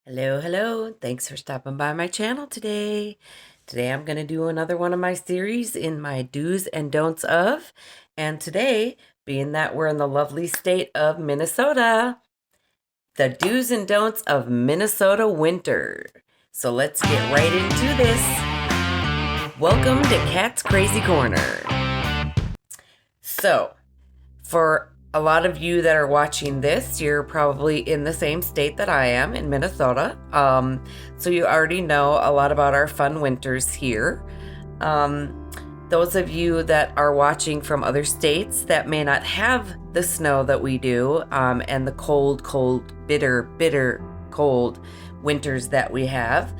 Hello, hello. Thanks for stopping by my channel today. Today I'm going to do another one of my series in my do's and don'ts of. And today, being that we're in the lovely state of Minnesota, the do's and don'ts of Minnesota winter. So let's get right into this. Welcome to Cat's Crazy Corner. So, for a lot of you that are watching this, you're probably in the same state that I am in Minnesota. So you already know a lot about our fun winters here. Those of you that are watching from other states that may not have the snow that we do, and the cold, bitter cold winters that we have,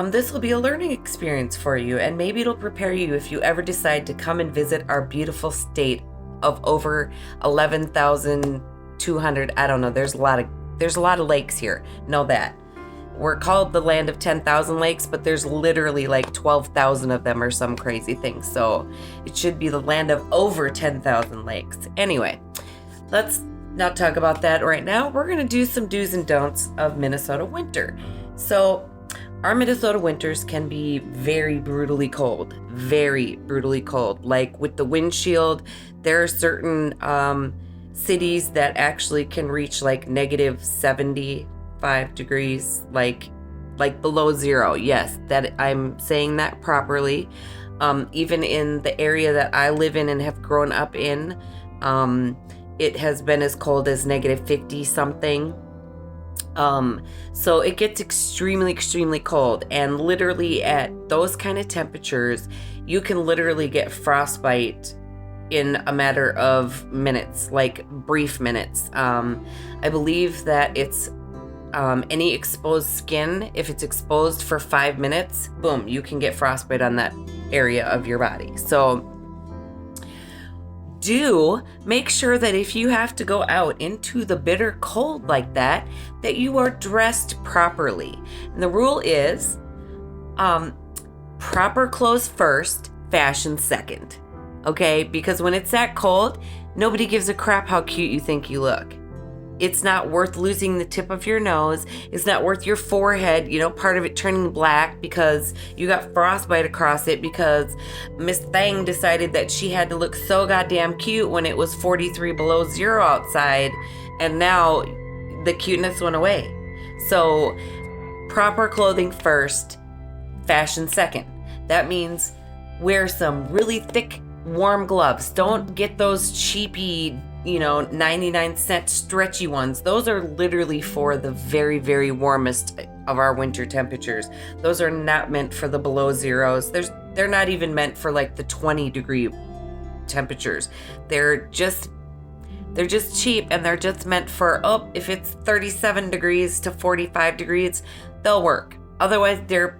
this will be a learning experience for you, and maybe it'll prepare you if you ever decide to come and visit our beautiful state of over 11,200. I don't know. There's a lot of lakes here. Know that. We're called the land of 10,000 lakes, but there's literally like 12,000 of them or some crazy thing. So it should be the land of over 10,000 lakes. Anyway, let's not talk about that right now. We're going to do some do's and don'ts of Minnesota winter. So our Minnesota winters can be very brutally cold. Like with the windshield, there are certain cities that actually can reach like negative 75 degrees, like below zero. Yes, that I'm saying that properly. Even in the area that I live in and have grown up in, it has been as cold as negative 50 something. So it gets extremely cold, and literally at those kind of temperatures, you can literally get frostbite in a matter of minutes, like brief minutes. I believe that it's any exposed skin, if it's exposed for 5 minutes, boom, you can get frostbite on that area of your body. So do make sure that if you have to go out into the bitter cold like that, that you are dressed properly. And the rule is proper clothes first, fashion second. Okay? Because when it's that cold, nobody gives a crap how cute you think you look. It's not worth losing the tip of your nose. It's not worth your forehead, part of it turning black because you got frostbite across it because Miss Thang decided that she had to look so goddamn cute when it was 43 below zero outside, and now the cuteness went away. So, proper clothing first, fashion second. That means wear some really thick, warm gloves. Don't get those cheapy 99-cent stretchy ones. Those are literally for the very warmest of our winter temperatures. Those are not meant for the below zeros. They're not even meant for like the 20-degree temperatures. They're just cheap, and they're just meant for, if it's 37 degrees to 45 degrees, they'll work. Otherwise, they're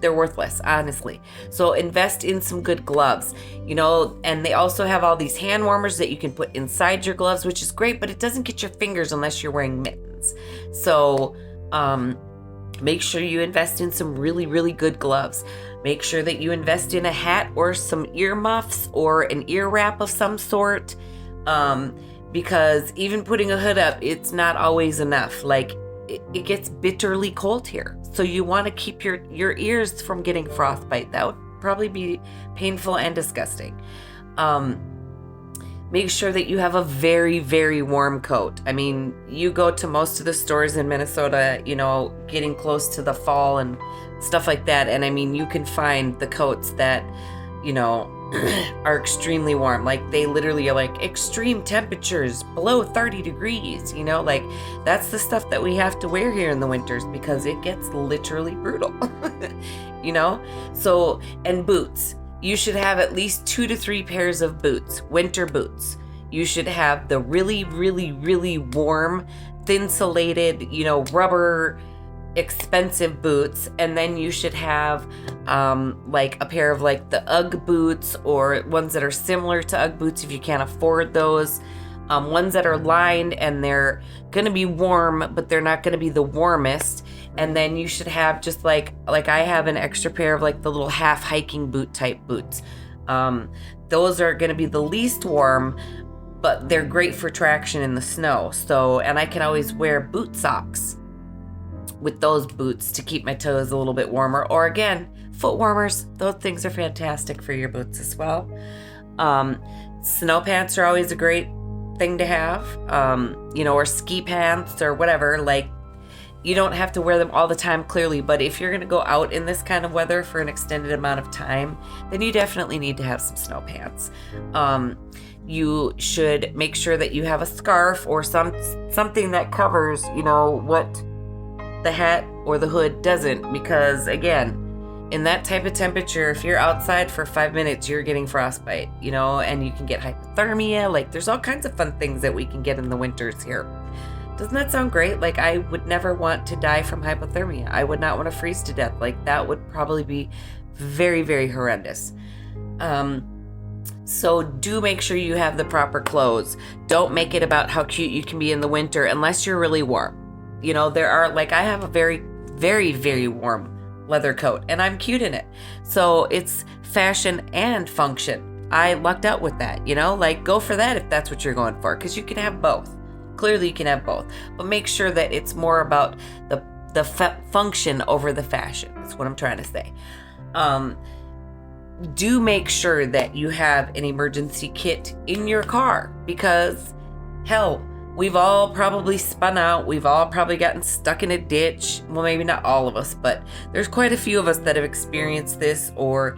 worthless, honestly. So invest in some good gloves, and they also have all these hand warmers that you can put inside your gloves, which is great, but it doesn't get your fingers unless you're wearing mittens. So make sure you invest in some really good gloves. Make sure that you invest in a hat or some earmuffs or an ear wrap of some sort, because even putting a hood up, it's not always enough. Like, it gets bitterly cold here. So you want to keep your ears from getting frostbite. That would probably be painful and disgusting. Make sure that you have a very warm coat. I mean, you go to most of the stores in Minnesota, getting close to the fall and stuff like that. And I mean, you can find the coats that, are extremely warm. Like, they literally are like extreme temperatures below 30 degrees, like that's the stuff that we have to wear here in the winters because it gets literally brutal. So, and boots, you should have at least 2 to 3 pairs of boots, winter boots. You should have the really warm, thin-solated, rubber, expensive boots, and then you should have like a pair of like the UGG boots, or ones that are similar to UGG boots if you can't afford those, ones that are lined and they're gonna be warm but they're not gonna be the warmest. And then you should have just like I have an extra pair of like the little half hiking boot type boots. Those are gonna be the least warm, but they're great for traction in the snow. So, and I can always wear boot socks with those boots to keep my toes a little bit warmer. Or again, foot warmers, those things are fantastic for your boots as well. Snow pants are always a great thing to have, or ski pants or whatever. Like, you don't have to wear them all the time, clearly, but if you're going to go out in this kind of weather for an extended amount of time, then you definitely need to have some snow pants. You should make sure that you have a scarf or something that covers, what the hat or the hood doesn't, because again, in that type of temperature, if you're outside for 5 minutes, you're getting frostbite, and you can get hypothermia. Like, there's all kinds of fun things that we can get in the winters here. Doesn't that sound great? Like, I would never want to die from hypothermia. I would not want to freeze to death. Like, that would probably be very, very horrendous. So do make sure you have the proper clothes. Don't make it about how cute you can be in the winter unless you're really warm. There are, like, I have a very, very, very warm leather coat and I'm cute in it. So it's fashion and function. I lucked out with that, like, go for that if that's what you're going for, because you can have both. Clearly you can have both, but make sure that it's more about the function over the fashion. That's what I'm trying to say. Do make sure that you have an emergency kit in your car, because hell, we've all probably spun out. We've all probably gotten stuck in a ditch. Well, maybe not all of us, but there's quite a few of us that have experienced this. Or,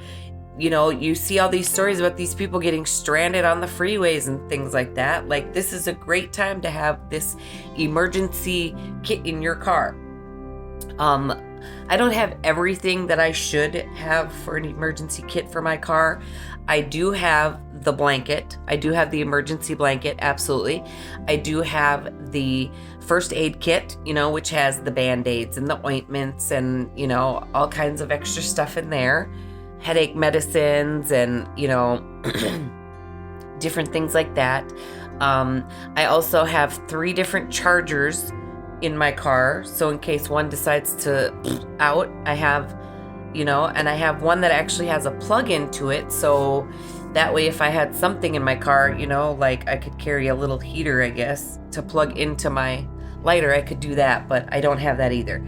you see all these stories about these people getting stranded on the freeways and things like that. Like, this is a great time to have this emergency kit in your car. I don't have everything that I should have for an emergency kit for my car. I do have the blanket. I do have the emergency blanket, absolutely. I do have the first aid kit, which has the Band-Aids and the ointments and, all kinds of extra stuff in there. Headache medicines and, different things like that. I also have 3 different chargers in my car. So in case one decides to out, I have, and I have one that actually has a plug into it. So that way, if I had something in my car, like I could carry a little heater, I guess, to plug into my lighter, I could do that, but I don't have that either.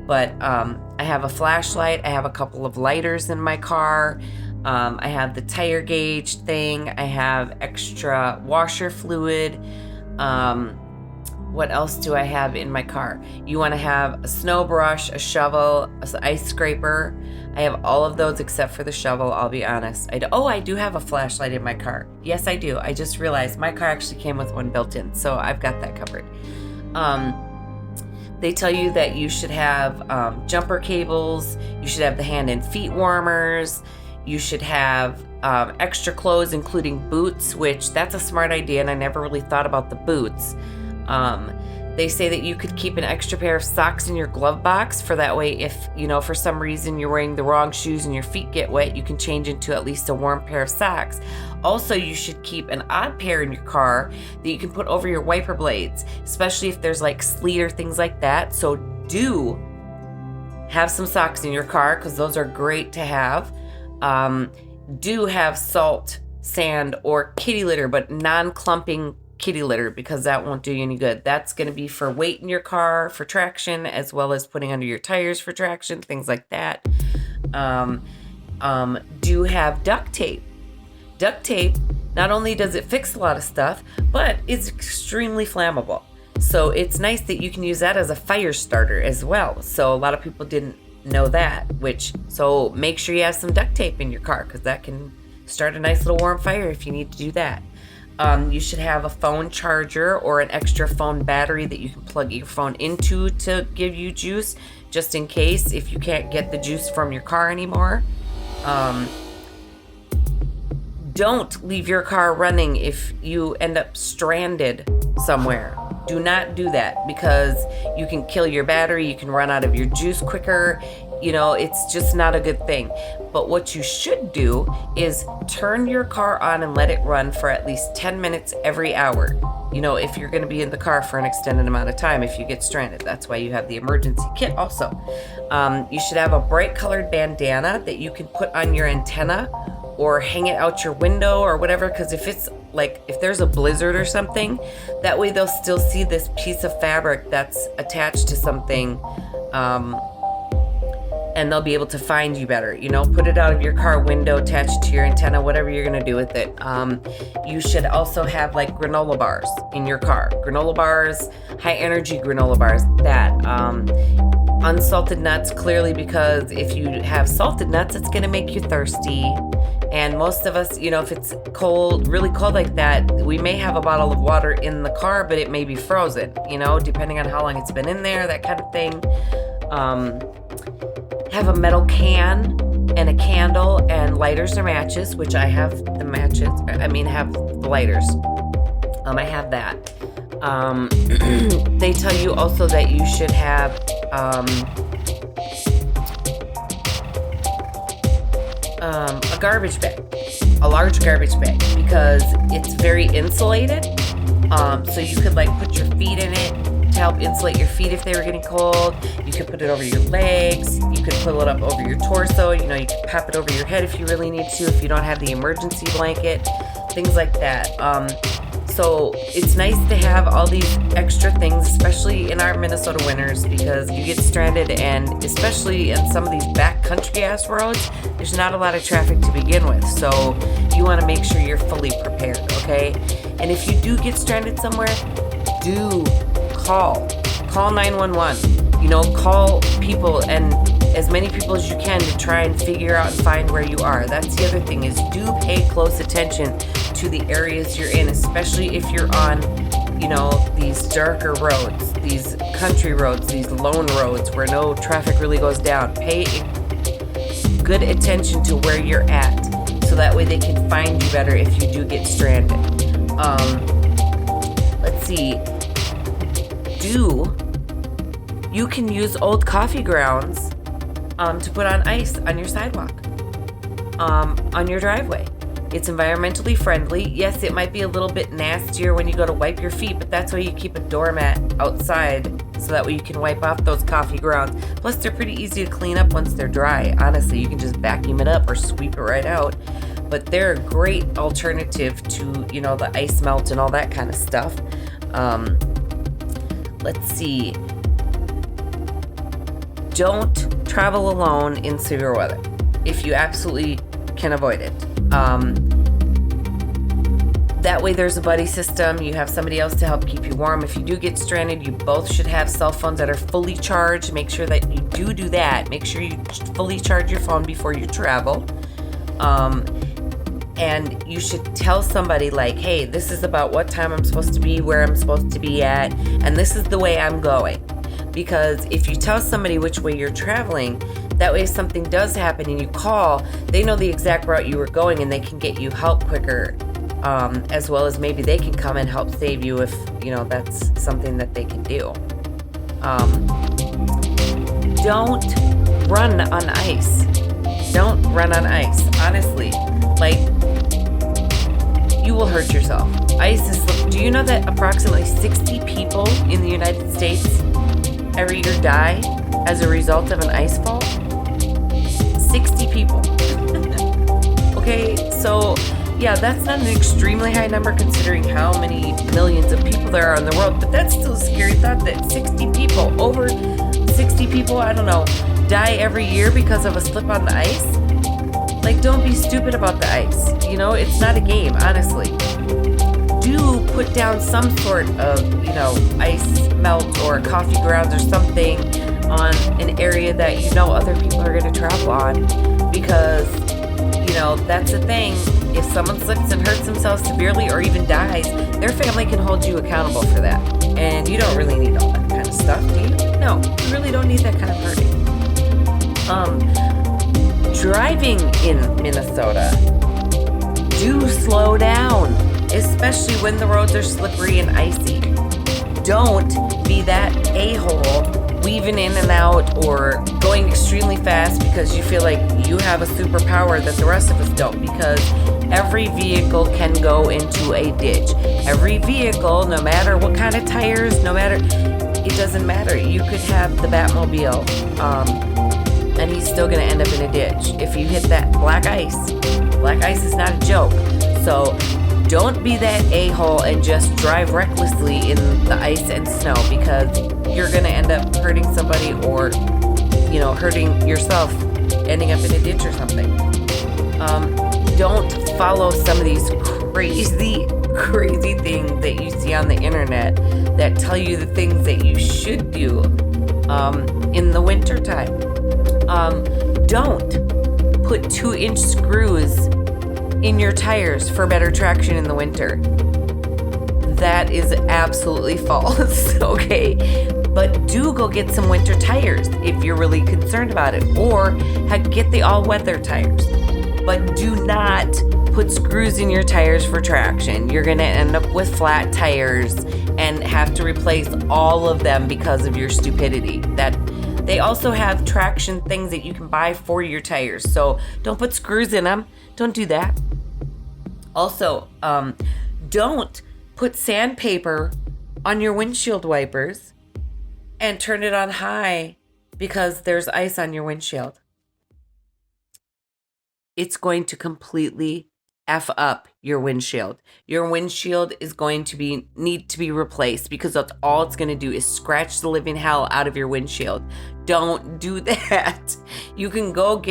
But I have a flashlight. I have a couple of lighters in my car. I have the tire gauge thing. I have extra washer fluid. What else do I have in my car? You want to have a snow brush, a shovel, an ice scraper. I have all of those except for the shovel, I'll be honest. I do have a flashlight in my car. Yes, I do. I just realized my car actually came with one built in, so I've got that covered. They tell you that you should have jumper cables. You should have the hand and feet warmers. You should have extra clothes, including boots, which that's a smart idea, and I never really thought about the boots. They say that you could keep an extra pair of socks in your glove box, for that way if, for some reason you're wearing the wrong shoes and your feet get wet, you can change into at least a warm pair of socks. Also, you should keep an odd pair in your car that you can put over your wiper blades, especially if there's like sleet or things like that. So do have some socks in your car, because those are great to have. Do have salt, sand, or kitty litter, but non-clumping kitty litter, because that won't do you any good. That's going to be for weight in your car, for traction, as well as putting under your tires for traction, things like that. Do have duct tape. Duct tape, not only does it fix a lot of stuff, but it's extremely flammable. So it's nice that you can use that as a fire starter as well. So a lot of people didn't know that, so make sure you have some duct tape in your car, because that can start a nice little warm fire if you need to do that. You should have a phone charger or an extra phone battery that you can plug your phone into to give you juice, just in case if you can't get the juice from your car anymore. Don't leave your car running if you end up stranded somewhere. Do not do that, because you can kill your battery, you can run out of your juice quicker. It's just not a good thing. But what you should do is turn your car on and let it run for at least 10 minutes every hour. If you're going to be in the car for an extended amount of time, if you get stranded. That's why you have the emergency kit also. You should have a bright colored bandana that you can put on your antenna or hang it out your window or whatever, because if there's a blizzard or something, that way they'll still see this piece of fabric that's attached to something And they'll be able to find you better. Put it out of your car window, attach it to your antenna, whatever you're gonna do with it. You should also have like granola bars in your car. Granola bars, high energy granola bars. That unsalted nuts, clearly, because if you have salted nuts, it's gonna make you thirsty. And most of us, if it's cold, really cold like that, we may have a bottle of water in the car, but it may be frozen, depending on how long it's been in there, that kind of thing. Have a metal can and a candle and lighters or matches, which I have the matches. Have the lighters. I have that. They tell you also that you should have a garbage bag, a large garbage bag, because it's very insulated. So you could like put your feet in it to help insulate your feet if they were getting cold. You could put it over your legs. You could pull it up over your torso. You could pop it over your head if you really need to, if you don't have the emergency blanket, things like that. So it's nice to have all these extra things, especially in our Minnesota winters, because you get stranded, and especially in some of these backcountry ass roads, there's not a lot of traffic to begin with. So you want to make sure you're fully prepared, okay? And if you do get stranded somewhere, do call 911. Call people, and as many people as you can, to try and figure out and find where you are. That's the other thing, is do pay close attention to the areas you're in, especially if you're on, these darker roads, these country roads, these lone roads where no traffic really goes down. Pay good attention to where you're at, so that way they can find you better if you do get stranded. Let's see. You can use old coffee grounds to put on ice on your sidewalk, on your driveway. It's environmentally friendly. Yes, it might be a little bit nastier when you go to wipe your feet, but that's why you keep a doormat outside, so that way you can wipe off those coffee grounds. Plus, they're pretty easy to clean up once they're dry. Honestly, you can just vacuum it up or sweep it right out. But they're a great alternative to, the ice melt and all that kind of stuff. Let's see. Don't travel alone in severe weather if you absolutely can avoid it. That way there's a buddy system. You have somebody else to help keep you warm. If you do get stranded, you both should have cell phones that are fully charged. Make sure that you do that. Make sure you fully charge your phone before you travel. And you should tell somebody like, hey, this is about what time I'm supposed to be, where I'm supposed to be at, and this is the way I'm going. Because if you tell somebody which way you're traveling, that way if something does happen and you call, they know the exact route you were going, and they can get you help quicker, as well as maybe they can come and help save you if, that's something that they can do. Don't run on ice. Don't run on ice. Honestly, you will hurt yourself. Ice is. Do you know that approximately 60 people in the United States every year die as a result of an ice fall? 60 people. Okay, so yeah, that's not an extremely high number considering how many millions of people there are in the world, but that's still a scary thought that 60 people, over 60 people, die every year because of a slip on the ice. Don't be stupid about the ice. It's not a game, honestly. Do put down some sort of, ice melt or coffee grounds or something on an area that other people are going to travel on, because, that's the thing. If someone slips and hurts themselves severely or even dies, their family can hold you accountable for that. And you don't really need all that kind of stuff, do you? No, you really don't need that kind of hurting. Driving in Minnesota, do slow down, especially when the roads are slippery and icy. Don't be that a-hole weaving in and out or going extremely fast because you feel like you have a superpower that the rest of us don't, because every vehicle can go into a ditch. Every vehicle, no matter what kind of tires, it doesn't matter. You could have the Batmobile, and he's still going to end up in a ditch if you hit that black ice. Black ice is not a joke. So don't be that a-hole and just drive recklessly in the ice and snow, because you're going to end up hurting somebody or, hurting yourself, ending up in a ditch or something. Don't follow some of these crazy things that you see on the internet that tell you the things that you should do in the wintertime. Don't put 2-inch screws in your tires for better traction in the winter. That is absolutely false, okay? But do go get some winter tires if you're really concerned about it, or get the all-weather tires. But do not put screws in your tires for traction. You're going to end up with flat tires and have to replace all of them because of your stupidity. They also have traction things that you can buy for your tires. So don't put screws in them. Don't do that. Also, don't put sandpaper on your windshield wipers and turn it on high because there's ice on your windshield. It's going to completely F up your windshield. Your windshield is going to need to be replaced because that's all it's going to do is scratch the living hell out of your windshield. Don't do that. You can go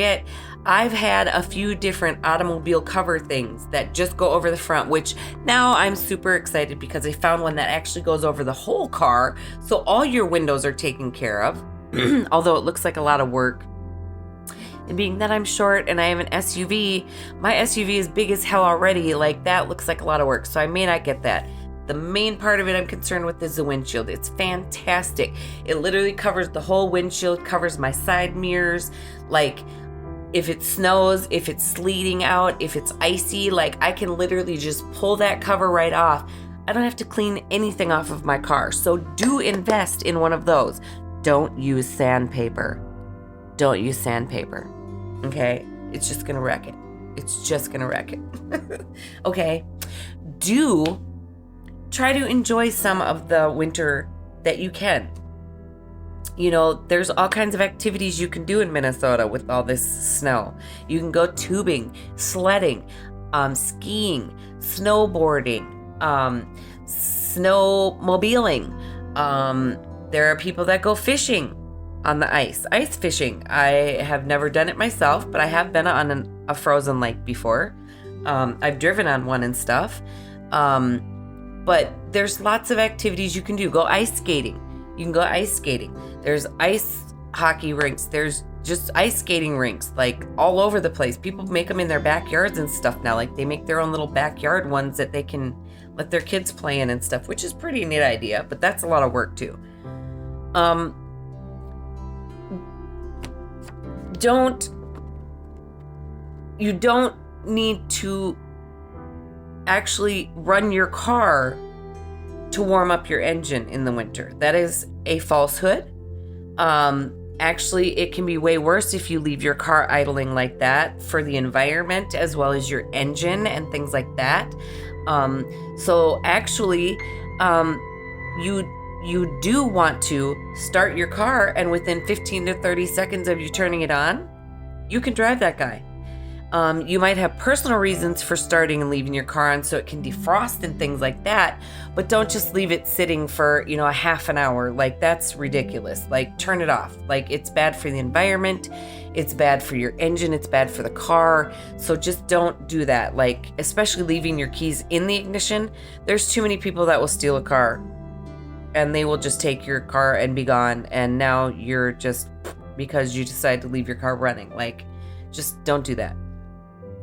I've had a few different automobile cover things that just go over the front, which now I'm super excited because I found one that actually goes over the whole car. So all your windows are taken care of, although it looks like a lot of work. And being that I'm short and I have an SUV, my SUV is big as hell already. Like, that looks like a lot of work. So I may not get that. The main part of it I'm concerned with is the windshield. It's fantastic. It literally covers the whole windshield, covers my side mirrors. Like, if it snows, if it's sleeting out, if it's icy, like, I can literally just pull that cover right off. I don't have to clean anything off of my car. So do invest in one of those. Don't use sandpaper. Don't use sandpaper. Okay? It's just going to wreck it. It's just going to wreck it. Okay? Do try to enjoy some of the winter that you can. There's all kinds of activities you can do in Minnesota with all this snow. You can go tubing, sledding, skiing, snowboarding, snowmobiling. There are people that go fishing on the ice fishing. I have never done it myself, but I have been on a frozen lake before. I've driven on one and stuff. But there's lots of activities you can do. Go ice skating. You can go ice skating. There's ice hockey rinks. There's just ice skating rinks, like, all over the place. People make them in their backyards and stuff now. Like, they make their own little backyard ones that they can let their kids play in and stuff, which is pretty neat idea, but that's a lot of work too. You don't need to actually run your car to warm up your engine in the winter. That is a falsehood. Actually, it can be way worse if you leave your car idling like that for the environment as well as your engine and things like that. So actually, you do want to start your car, and within 15 to 30 seconds of you turning it on, you can drive that guy. You might have personal reasons for starting and leaving your car on so it can defrost and things like that, but don't just leave it sitting for, a half an hour. Like, that's ridiculous. Like, turn it off. Like, it's bad for the environment. It's bad for your engine. It's bad for the car. So just don't do that. Like, especially leaving your keys in the ignition. There's too many people that will steal a car and they will just take your car and be gone. And now you're just, because you decided to leave your car running. Like, just don't do that.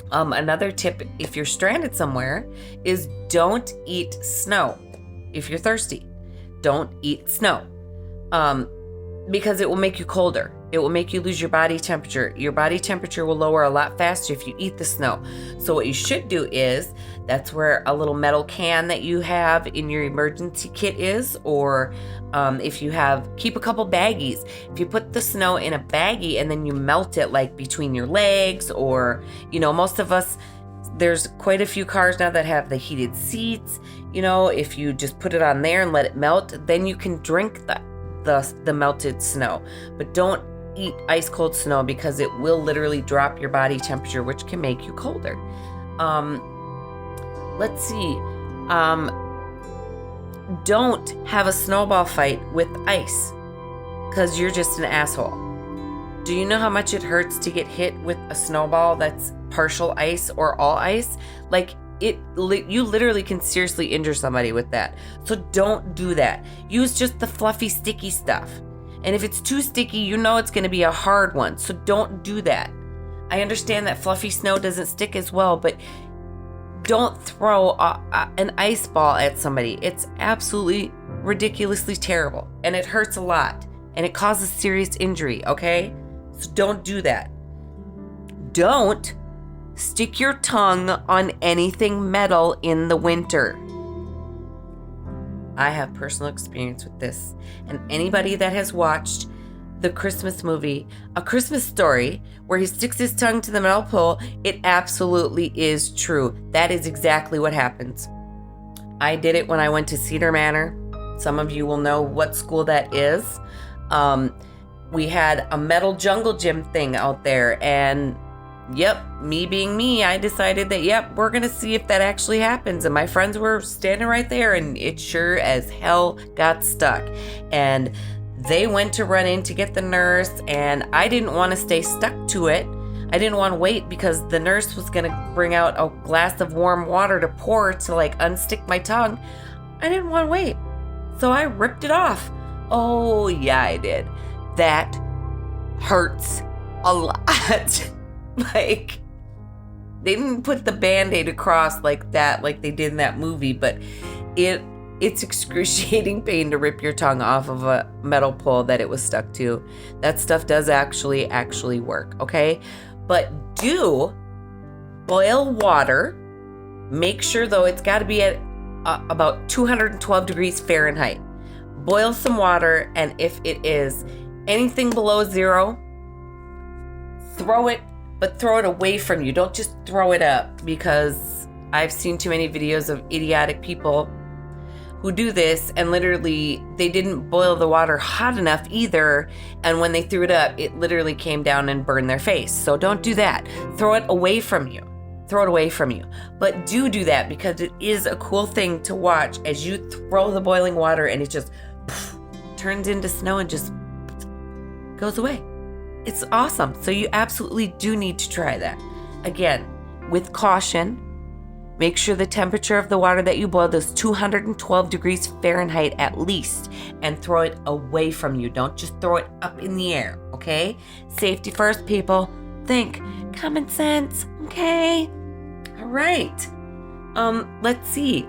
Another tip, if you're stranded somewhere, is don't eat snow. If you're thirsty, don't eat snow, because it will make you colder. It will make you lose your body temperature. Your body temperature will lower a lot faster if you eat the snow. So what you should do is, that's where a little metal can that you have in your emergency kit is, or if you keep a couple baggies. If you put the snow in a baggie and then you melt it, like, between your legs, or, most of us, there's quite a few cars now that have the heated seats. If you just put it on there and let it melt, then you can drink the melted snow. But don't eat ice cold snow because it will literally drop your body temperature, which can make you colder. Let's see. Don't have a snowball fight with ice because you're just an asshole. Do you know how much it hurts to get hit with a snowball that's partial ice or all ice? Like, you literally can seriously injure somebody with that. So don't do that. Use just the fluffy, sticky stuff. And if it's too sticky, you know it's going to be a hard one. So don't do that. I understand that fluffy snow doesn't stick as well, but don't throw an ice ball at somebody. It's absolutely ridiculously terrible, and it hurts a lot, and it causes serious injury, okay? So don't do that. Don't stick your tongue on anything metal in the winter. I have personal experience with this, and anybody that has watched the Christmas movie, A Christmas Story, where he sticks his tongue to the metal pole, it absolutely is true. That is exactly what happens. I did it when I went to Cedar Manor. Some of you will know what school that is. We had a metal jungle gym thing out there, and yep, me being me, I decided that, yep, we're gonna see if that actually happens. And my friends were standing right there, and it sure as hell got stuck. And they went to run in to get the nurse, and I didn't want to stay stuck to it. I didn't want to wait because the nurse was going to bring out a glass of warm water to pour to unstick my tongue. I didn't want to wait. So I ripped it off. Oh, yeah, I did. That hurts a lot. They didn't put the Band-Aid across like that, like they did in that movie, but it's excruciating pain to rip your tongue off of a metal pole that it was stuck to. That stuff does actually work, okay? But do boil water. Make sure, though, it's got to be at about 212 degrees Fahrenheit. Boil some water, and if it is anything below 0, throw it, but throw it away from you. Don't just throw it up, because I've seen too many videos of idiotic people who do this, and literally they didn't boil the water hot enough either, and when they threw it up, it literally came down and burned their face. So don't do that. Throw it away from you. But do that, because it is a cool thing to watch as you throw the boiling water and it just turns into snow and just goes away. It's awesome. So you absolutely do need to try that. Again, with caution. Make sure the temperature of the water that you boiled is 212 degrees Fahrenheit at least, and throw it away from you. Don't just throw it up in the air, okay? Safety first, people. Think. Common sense, okay? All right. Let's see.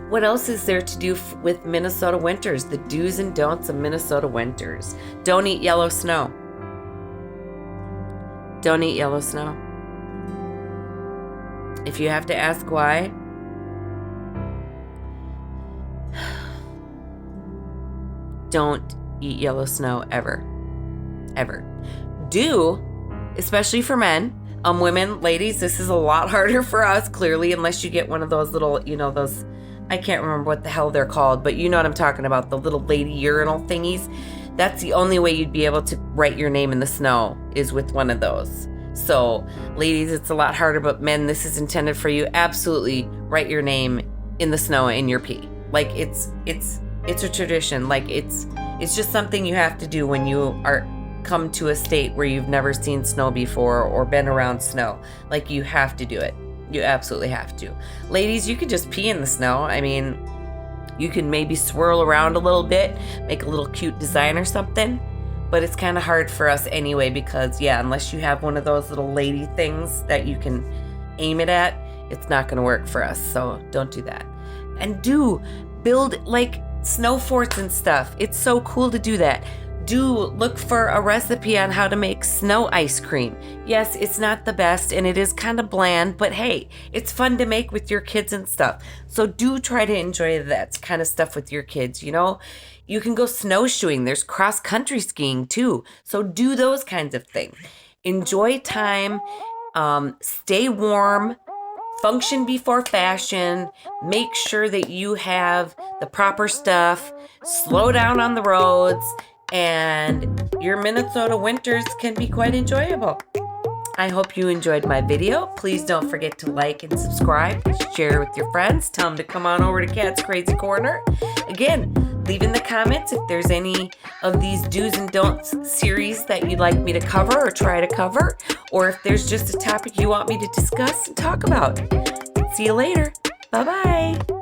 What else is there to do with Minnesota winters? The do's and don'ts of Minnesota winters. Don't eat yellow snow. Don't eat yellow snow. If you have to ask why, don't eat yellow snow ever. Ever. Do, especially for men. Women, ladies, this is a lot harder for us, clearly, unless you get one of those little, those, I can't remember what the hell they're called, but you know what I'm talking about, the little lady urinal thingies. That's the only way you'd be able to write your name in the snow, is with one of those. So, ladies, it's a lot harder, but men, this is intended for you. Absolutely write your name in the snow in your pee. It's a tradition. It's just something you have to do when you come to a state where you've never seen snow before or been around snow. You have to do it. You absolutely have to. Ladies, you can just pee in the snow. I mean, you can maybe swirl around a little bit, make a little cute design or something. But it's kind of hard for us anyway, because, unless you have one of those little lady things that you can aim it at, it's not going to work for us. So don't do that. And do build snow forts and stuff. It's so cool to do that. Do look for a recipe on how to make snow ice cream. Yes, it's not the best and it is kind of bland, but hey, it's fun to make with your kids and stuff. So do try to enjoy that kind of stuff with your kids, You can go snowshoeing. There's cross-country skiing too. So do those kinds of things. Enjoy time. Stay warm. Function before fashion. Make sure that you have the proper stuff. Slow down on the roads. And your Minnesota winters can be quite enjoyable. I hope you enjoyed my video. Please don't forget to like and subscribe. Share with your friends. Tell them to come on over to Kat's Crazy Corner. Again, leave in the comments if there's any of these do's and don'ts series that you'd like me to cover or try to cover, or if there's just a topic you want me to discuss and talk about. See you later. Bye-bye.